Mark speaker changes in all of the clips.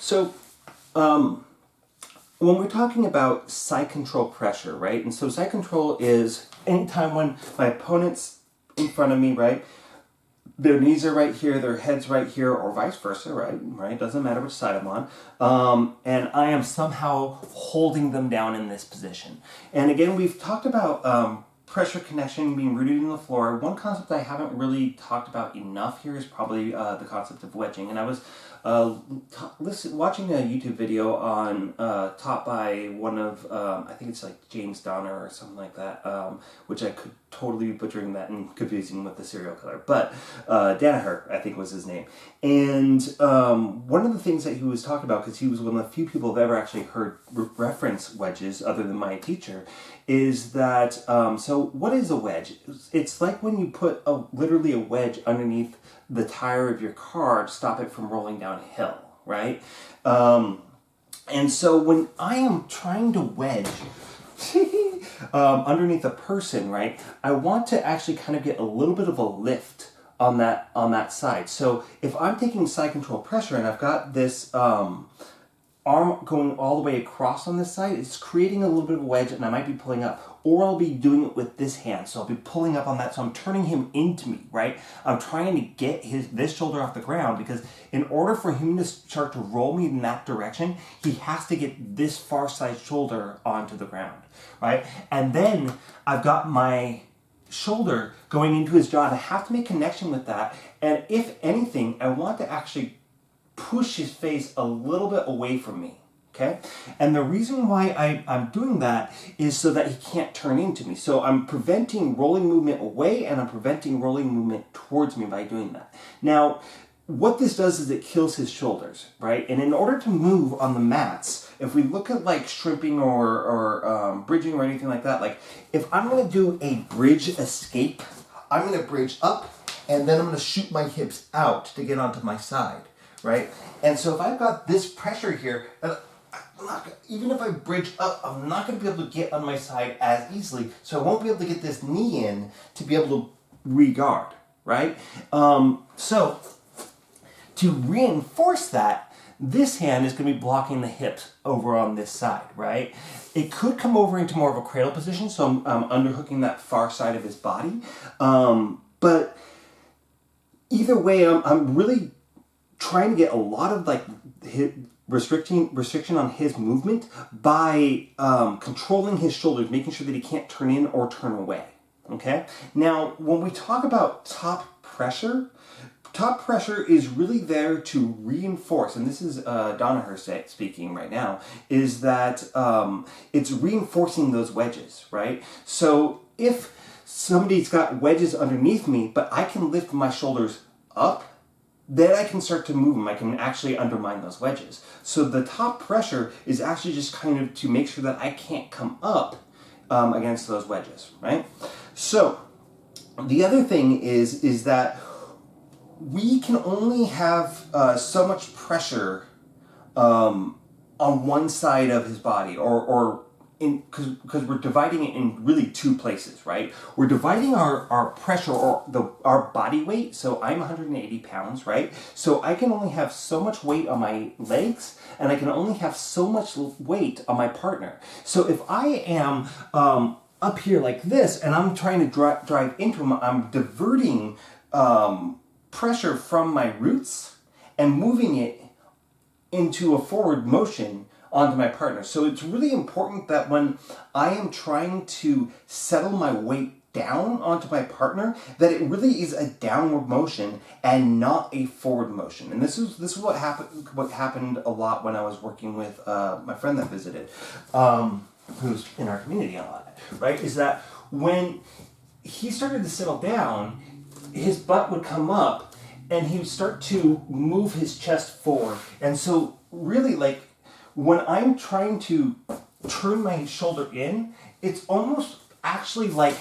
Speaker 1: So, when we're talking about side control pressure, right? And so side control is anytime when my opponent's in front of me, right? Their knees are right here, their head's right here, or vice versa, right? Doesn't matter which side I'm on. And I am somehow holding them down in this position. And again, we've talked about pressure connection being rooted in the floor. One concept I haven't really talked about enough here is probably the concept of wedging. And I was watching a YouTube video on taught by one of I think it's like James Donner or something like that, which I could totally be butchering that and confusing with the serial killer, but Danaher I think was his name. And one of the things that he was talking about, because he was one of the few people I've ever actually heard reference wedges other than my teacher, is that so what is a wedge? It's like when you put literally a wedge underneath the tire of your car to stop it from rolling downhill, right? And so when I am trying to wedge underneath a person, right, I want to actually kind of get a little bit of a lift on that side. So if I'm taking side control pressure and I've got this arm going all the way across on this side, it's creating a little bit of a wedge, and I might be pulling up. Or I'll be doing it with this hand, so I'll be pulling up on that, so I'm turning him into me, right? I'm trying to get this shoulder off the ground, because in order for him to start to roll me in that direction, he has to get this far side shoulder onto the ground, right? And then I've got my shoulder going into his jaw, and I have to make connection with that. And if anything, I want to actually push his face a little bit away from me, okay? And the reason why I'm doing that is so that he can't turn into me. So I'm preventing rolling movement away, and I'm preventing rolling movement towards me by doing that. Now, what this does is it kills his shoulders, right? And in order to move on the mats, if we look at like shrimping or bridging or anything like that, like if I'm gonna do a bridge escape, I'm gonna bridge up, and then I'm gonna shoot my hips out to get onto my side. Right? And so if I've got this pressure here, even if I bridge up, I'm not going to be able to get on my side as easily, so I won't be able to get this knee in to be able to re-guard, right? So to reinforce that, this hand is going to be blocking the hips over on this side, right? It could come over into more of a cradle position, so I'm underhooking that far side of his body. But either way, I'm really trying to get a lot of like restriction on his movement by controlling his shoulders, making sure that he can't turn in or turn away. Okay? Now, when we talk about top pressure is really there to reinforce, and this is Donaher speaking right now, is that it's reinforcing those wedges, right? So if somebody's got wedges underneath me, but I can lift my shoulders up, then I can start to move them. I can actually undermine those wedges. So the top pressure is actually just kind of to make sure that I can't come up against those wedges, right? So the other thing is that we can only have so much pressure on one side of his body, or because we're dividing it in really two places, right? We're dividing our pressure or our body weight. So I'm 180 pounds, right? So I can only have so much weight on my legs, and I can only have so much weight on my partner. So if I am up here like this, and I'm trying to drive into him, I'm diverting pressure from my roots and moving it into a forward motion onto my partner. So it's really important that when I am trying to settle my weight down onto my partner, that it really is a downward motion and not a forward motion. And this is what happened a lot when I was working with my friend that visited, who's in our community a lot, right? Is that when he started to settle down, his butt would come up and he would start to move his chest forward. And so really, like, when I'm trying to turn my shoulder in, it's almost actually like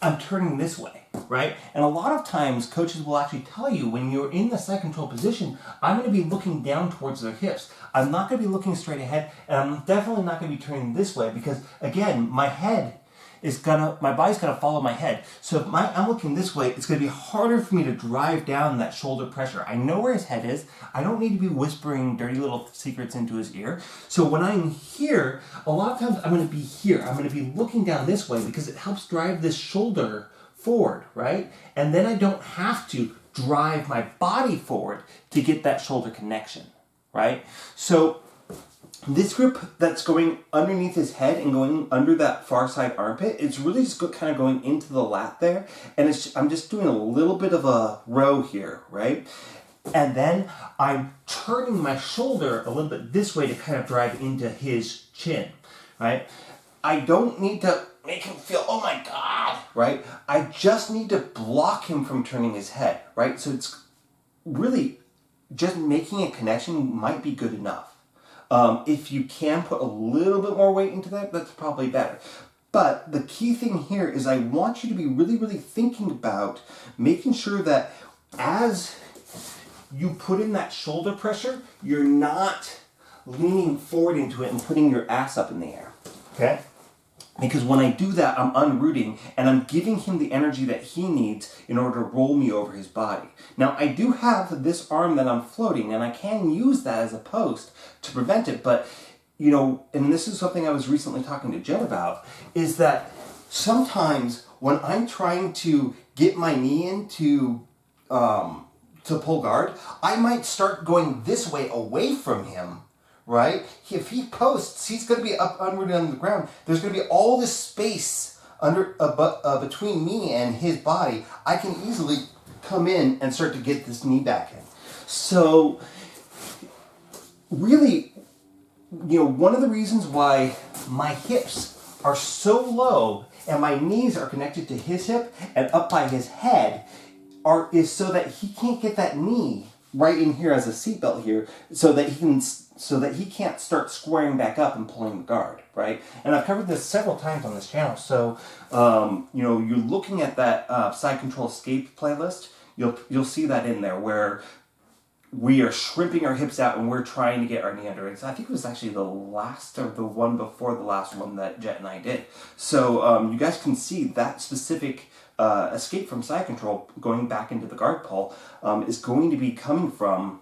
Speaker 1: I'm turning this way, right? And a lot of times coaches will actually tell you when you're in the side control position, I'm going to be looking down towards their hips. I'm not going to be looking straight ahead, and I'm definitely not going to be turning this way because, again, my head my body's gonna follow my head. So if I'm looking this way, it's gonna be harder for me to drive down that shoulder pressure. I know where his head is. I don't need to be whispering dirty little secrets into his ear. So when I'm here, a lot of times I'm gonna be here. I'm gonna be looking down this way because it helps drive this shoulder forward, right? And then I don't have to drive my body forward to get that shoulder connection, right? So this grip that's going underneath his head and going under that far side armpit, it's really just kind of going into the lat there. And I'm just doing a little bit of a row here, right? And then I'm turning my shoulder a little bit this way to kind of drive into his chin, right? I don't need to make him feel, oh my God, right? I just need to block him from turning his head, right? So it's really just making a connection might be good enough. If you can put a little bit more weight into that, that's probably better. But the key thing here is I want you to be really, really thinking about making sure that as you put in that shoulder pressure, you're not leaning forward into it and putting your ass up in the air, okay? Because when I do that, I'm unrooting and I'm giving him the energy that he needs in order to roll me over his body. Now, I do have this arm that I'm floating and I can use that as a post to prevent it, but, you know, and this is something I was recently talking to Jen about, is that sometimes when I'm trying to get my knee in to pull guard, I might start going this way away from him, right? If he posts, he's going to be up unrooted on the ground. There's going to be all this space between me and his body. I can easily come in and start to get this knee back in. So really, you know, one of the reasons why my hips are so low and my knees are connected to his hip and up by his head is so that he can't get that knee right in here as a seatbelt here, so that he can't start squaring back up and pulling the guard, right? And I've covered this several times on this channel. So, you know, you're looking at that side control escape playlist. You'll see that in there where we are shrimping our hips out and we're trying to get our knee under it. So I think it was actually the last or the one before the last one that Jet and I did. So you guys can see that specific escape from side control going back into the guard pull is going to be coming from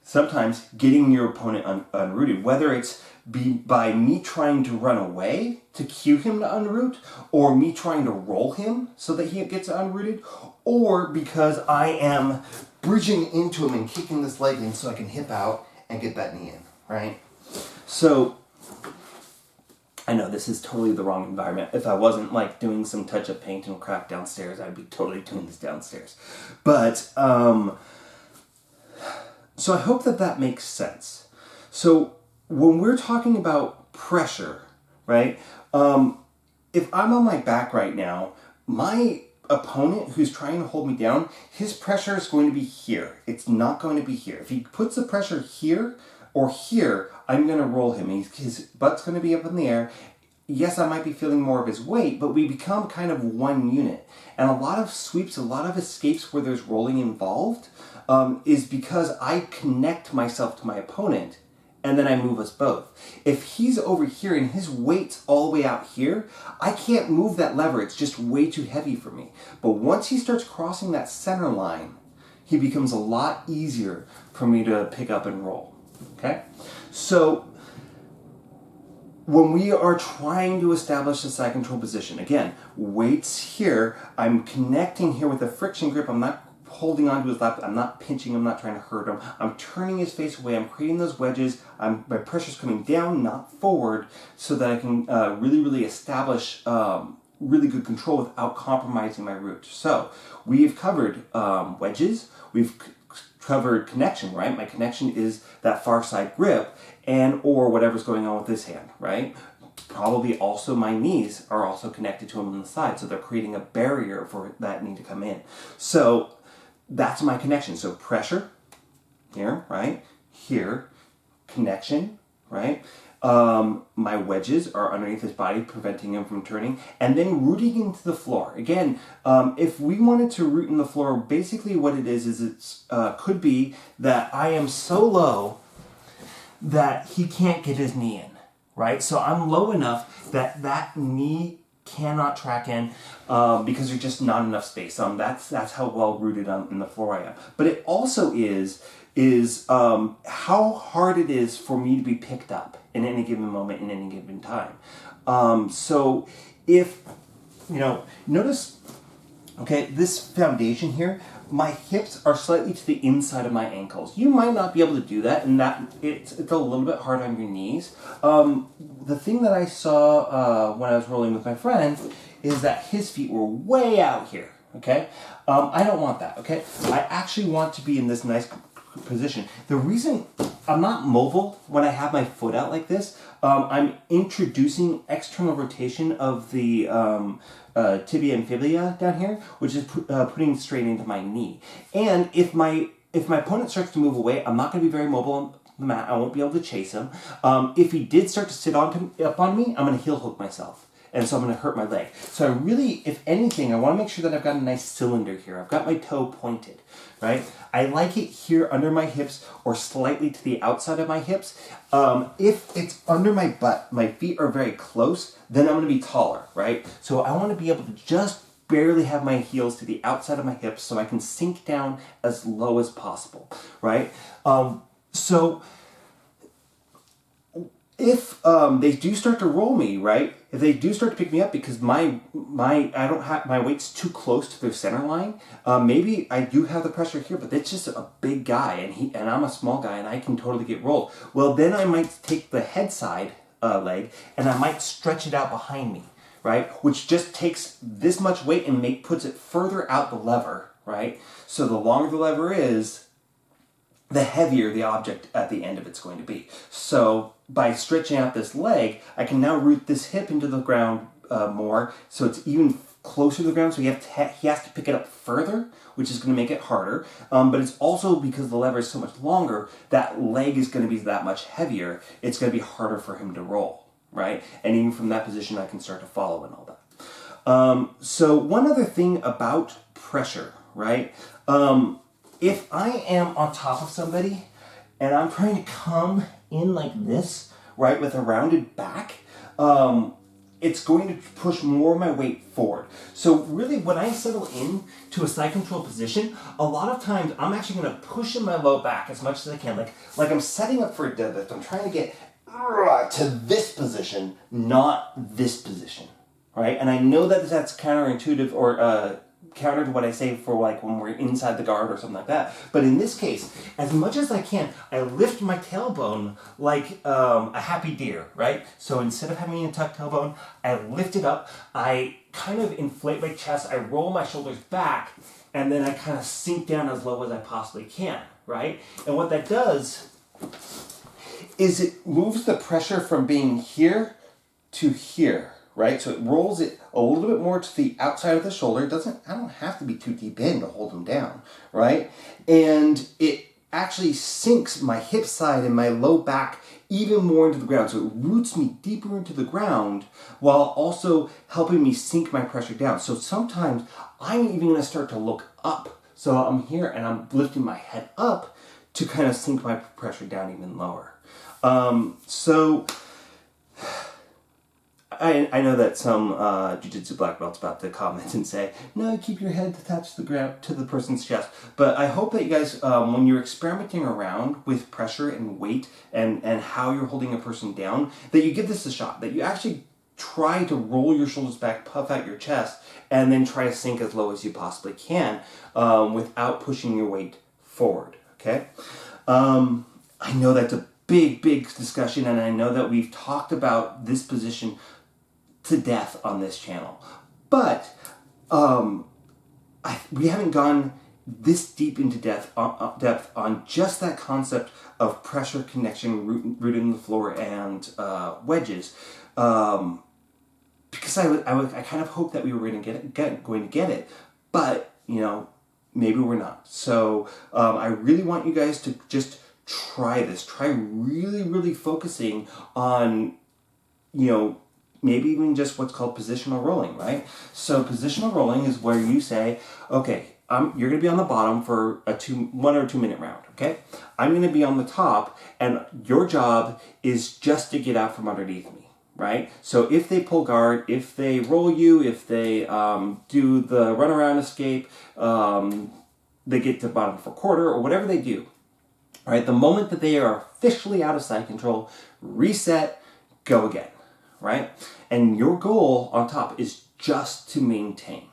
Speaker 1: sometimes getting your opponent unrooted, whether it's by me trying to run away to cue him to unroot, or me trying to roll him so that he gets unrooted, or because I am bridging into him and kicking this leg in so I can hip out and get that knee in, right? So I know this is totally the wrong environment. If I wasn't like doing some touch-up paint and crack downstairs, I'd be totally doing this downstairs. But, so I hope that makes sense. So when we're talking about pressure, right? If I'm on my back right now, my opponent who's trying to hold me down, his pressure is going to be here. It's not going to be here. If he puts the pressure here or here, I'm going to roll him. His butt's going to be up in the air. Yes, I might be feeling more of his weight, but we become kind of one unit. And a lot of sweeps, a lot of escapes where there's rolling involved is because I connect myself to my opponent and then I move us both. If he's over here and his weight's all the way out here, I can't move that lever. It's just way too heavy for me. But once he starts crossing that center line, he becomes a lot easier for me to pick up and roll. Okay? So when we are trying to establish a side control position, again, weights here, I'm connecting here with a friction grip. I'm not holding onto his lap. I'm not pinching. I'm not trying to hurt him. I'm turning his face away. I'm creating those wedges. My pressure's coming down, not forward, so that I can really, really establish really good control without compromising my root. So we've covered wedges. We've covered connection, right? My connection is that far side grip and or whatever's going on with this hand, right? Probably also my knees are also connected to him on the side, so they're creating a barrier for that knee to come in. So that's my connection. So pressure here, right? Here, connection, right? My wedges are underneath his body, preventing him from turning, and then rooting into the floor. Again, if we wanted to root in the floor, basically what it is it's could be that I am so low that he can't get his knee in, right? So I'm low enough that that knee cannot track in because there's just not enough space. That's how well rooted in the floor I am. But it also is how hard it is for me to be picked up in any given moment in any given time. So if notice, okay, this foundation here, my hips are slightly to the inside of my ankles. You might not be able to do that, and that it's a little bit hard on your knees. The thing that I saw when I was rolling with my friend is that his feet were way out here. Okay, I don't want that. Okay, I actually want to be in this nice position. The reason I'm not mobile when I have my foot out like this, I'm introducing external rotation of the tibia and fibula down here, which is putting strain into my knee. And if my opponent starts to move away, I'm not going to be very mobile on the mat. I won't be able to chase him. If he did start to sit up on me, I'm going to heel hook myself. And so I'm going to hurt my leg. So I really, if anything, I want to make sure that I've got a nice cylinder here. I've got my toe pointed, right? I like it here under my hips or slightly to the outside of my hips. If it's under my butt, my feet are very close, then I'm going to be taller, right? So I want to be able to just barely have my heels to the outside of my hips so I can sink down as low as possible, right? So if they do start to roll me, right? If they do start to pick me up because my weight's too close to their center line, maybe I do have the pressure here, but it's just a big guy and I'm a small guy and I can totally get rolled. Well, then I might take the head side leg and I might stretch it out behind me, right? Which just takes this much weight and puts it further out the lever, right? So the longer the lever is, the heavier the object at the end of it's going to be. So by stretching out this leg, I can now root this hip into the ground more, so it's even closer to the ground, so he has to pick it up further, which is going to make it harder. But it's also because the lever is so much longer, that leg is going to be that much heavier, it's going to be harder for him to roll, right? And even from that position, I can start to follow and all that. So one other thing about pressure, right? If I am on top of somebody and I'm trying to come in like this, right, with a rounded back, it's going to push more of my weight forward. So really, when I settle in to a side control position, a lot of times I'm actually going to push in my low back as much as I can. Like I'm setting up for a deadlift. I'm trying to get to this position, not this position, right? And I know that that's counterintuitive or counter to what I say for like when we're inside the guard or something like that. But in this case, as much as I can, I lift my tailbone like a happy deer, right? So instead of having a tucked tailbone, I lift it up, I kind of inflate my chest, I roll my shoulders back, and then I kind of sink down as low as I possibly can, right? And what that does is it moves the pressure from being here to here, right? So it rolls it a little bit more to the outside of the shoulder. I don't have to be too deep in to hold them down, right? And it actually sinks my hip side and my low back even more into the ground. So it roots me deeper into the ground while also helping me sink my pressure down. So sometimes I'm even going to start to look up. So I'm here and I'm lifting my head up to kind of sink my pressure down even lower. So I know that some jiu-jitsu black belts about to comment and say, no, keep your head attached to the ground, to the person's chest. But I hope that you guys, when you're experimenting around with pressure and weight and how you're holding a person down, that you give this a shot, that you actually try to roll your shoulders back, puff out your chest, and then try to sink as low as you possibly can without pushing your weight forward, okay? I know that's a big discussion, and I know that we've talked about this position to death on this channel, but we haven't gone this deep into depth on just that concept of pressure, connection, rooted in the floor, and wedges, because I kind of hoped that we were going to get it, but maybe we're not. So I really want you guys to just try this. Try really focusing on maybe even just what's called positional rolling, right? So positional rolling is where you say, okay, you're going to be on the bottom for a 1 or 2 minute round, okay? I'm going to be on the top, and your job is just to get out from underneath me, right? So if they pull guard, if they roll you, if they do the runaround escape, they get to bottom for quarter, or whatever they do, right? The moment that they are officially out of side control, reset, go again, right? And your goal on top is just to maintain.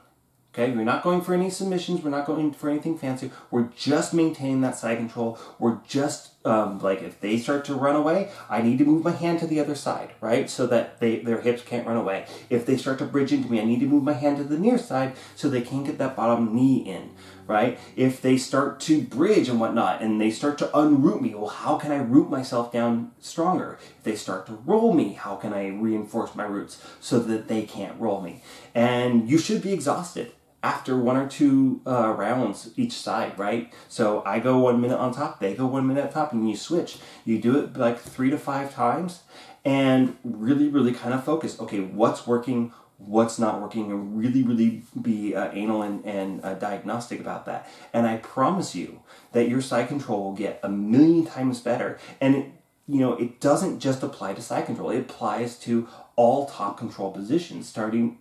Speaker 1: Okay, we're not going for any submissions. We're not going for anything fancy. We're just maintaining that side control. We're just, like if they start to run away, I need to move my hand to the other side, right? So that their hips can't run away. If they start to bridge into me, I need to move my hand to the near side so they can't get that bottom knee in, right? If they start to bridge and whatnot, and they start to unroot me, well, how can I root myself down stronger? If they start to roll me, how can I reinforce my roots so that they can't roll me? And you should be exhausted after 1 or 2 rounds each side, right? So I go 1 minute on top, they go 1 minute on top, and you switch. You do it like 3 to 5 times, and really, really kind of focus. Okay, what's working, what's not working, and really, really be anal and diagnostic about that. And I promise you that your side control will get 1,000,000 times better. And it doesn't just apply to side control. It applies to all top control positions, starting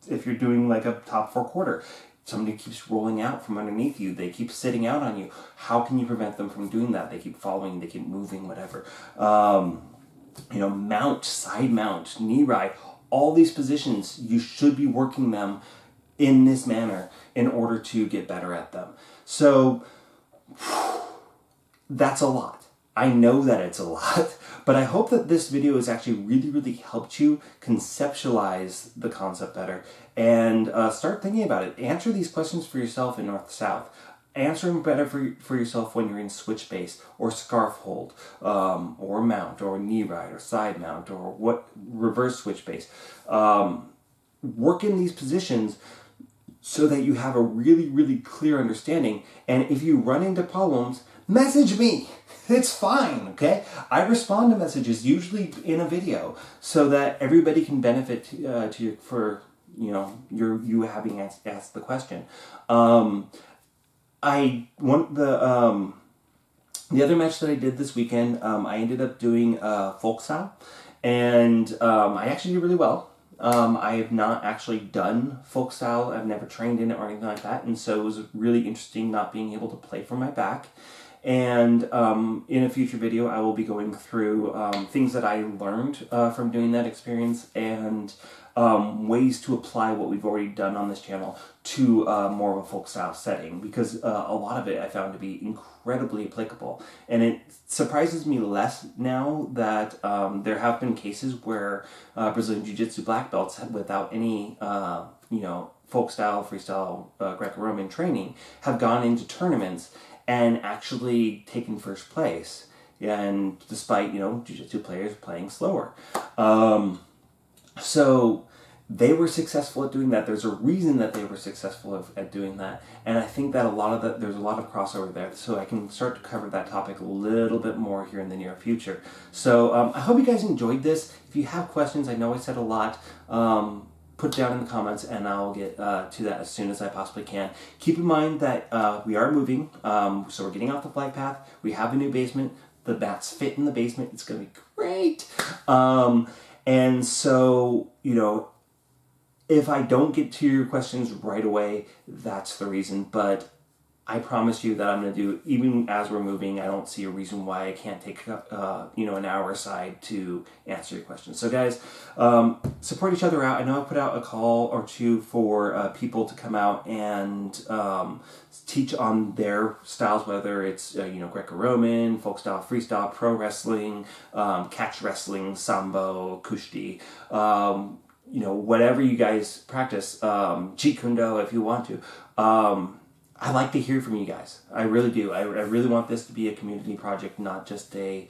Speaker 1: if you're doing like a top 4 quarter. Somebody keeps rolling out from underneath you. They keep sitting out on you. How can you prevent them from doing that? They keep following, they keep moving, whatever. Mount, side mount, knee ride, all these positions, you should be working them in this manner in order to get better at them. So that's a lot. I know that it's a lot, but I hope that this video has actually really, really helped you conceptualize the concept better and start thinking about it. Answer these questions for yourself in North-South. Answer them better for yourself when you're in switch base or scarf hold or mount or knee ride or side mount or what reverse switch base. Work in these positions so that you have a really, really clear understanding. And if you run into problems, message me. It's fine, okay? I respond to messages, usually in a video, so that everybody can benefit for you having asked the question. I want the other match that I did this weekend. I ended up doing folk style, and I actually did really well. I have not actually done folk style. I've never trained in it or anything like that, and so it was really interesting not being able to play from my back. And in a future video, I will be going through things that I learned from doing that experience and ways to apply what we've already done on this channel to more of a folk style setting, because a lot of it I found to be incredibly applicable. And it surprises me less now that there have been cases where Brazilian Jiu-Jitsu black belts without any folk style, freestyle, Greco-Roman training have gone into tournaments and actually taken first place, and despite jiu-jitsu players playing slower. So they were successful at doing that. There's a reason that they were successful at doing that, and I think that there's a lot of crossover there, so I can start to cover that topic a little bit more here in the near future. So I hope you guys enjoyed this. If you have questions, I know I said a lot, put it down in the comments, and I'll get to that as soon as I possibly can. Keep in mind that we are moving, so we're getting off the flight path. We have a new basement. The mats fit in the basement. It's going to be great. And so, if I don't get to your questions right away, that's the reason. But I promise you that I'm going to do, even as we're moving, I don't see a reason why I can't take an hour aside to answer your questions. So guys, support each other out. I know I put out a call or two for people to come out and teach on their styles, whether it's Greco-Roman, folk style, freestyle, pro wrestling, catch wrestling, sambo, kushti, whatever you guys practice, jeet kune do if you want to. I like to hear from you guys. I really do. I really want this to be a community project, not just a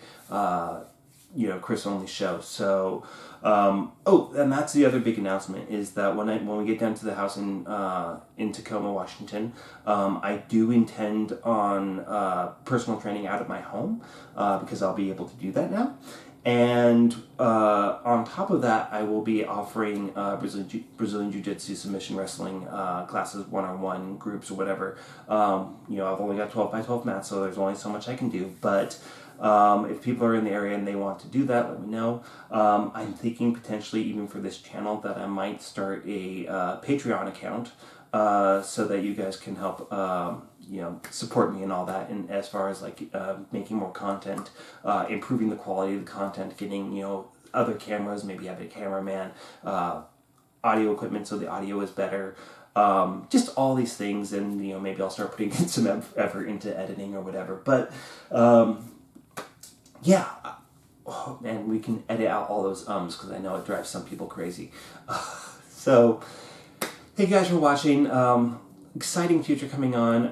Speaker 1: Chris-only show. So, and that's the other big announcement, is that when we get down to the house in Tacoma, Washington, I do intend on personal training out of my home, because I'll be able to do that now. And on top of that, I will be offering Brazilian Jiu-Jitsu, submission wrestling classes, one-on-one groups or whatever. I've only got 12 by 12 mats, so there's only so much I can do. But if people are in the area and they want to do that, let me know. I'm thinking potentially even for this channel that I might start a Patreon account so that you guys can help support me and all that, and as far as like making more content, improving the quality of the content, getting other cameras, maybe have a cameraman, audio equipment so the audio is better, just all these things, and maybe I'll start putting in some effort into editing or whatever. But yeah, and we can edit out all those because I know it drives some people crazy. So hey guys for watching. Exciting future coming on.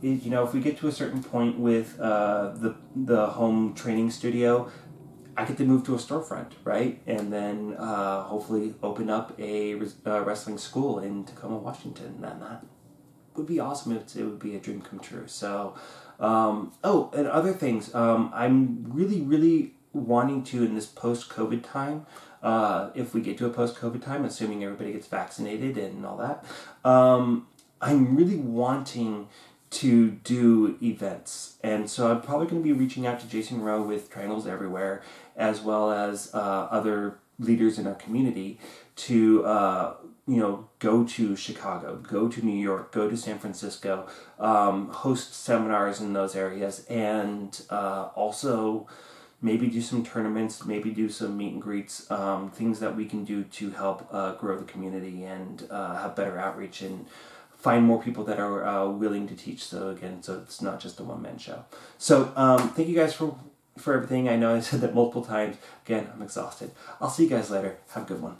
Speaker 1: If we get to a certain point with the home training studio, I get to move to a storefront, right? And then hopefully open up a wrestling school in Tacoma, Washington. And that would be awesome. It would be a dream come true. So, and other things. I'm really, really wanting to, in this post-COVID time, if we get to a post-COVID time, assuming everybody gets vaccinated and all that, I'm really wanting to do events. And so I'm probably going to be reaching out to Jason Rowe with Triangles Everywhere, as well as other leaders in our community to, go to Chicago, go to New York, go to San Francisco, host seminars in those areas, and also maybe do some tournaments, maybe do some meet and greets, things that we can do to help grow the community and have better outreach and find more people that are willing to teach. So it's not just a one-man show. So thank you guys for everything. I know I said that multiple times. Again, I'm exhausted. I'll see you guys later. Have a good one.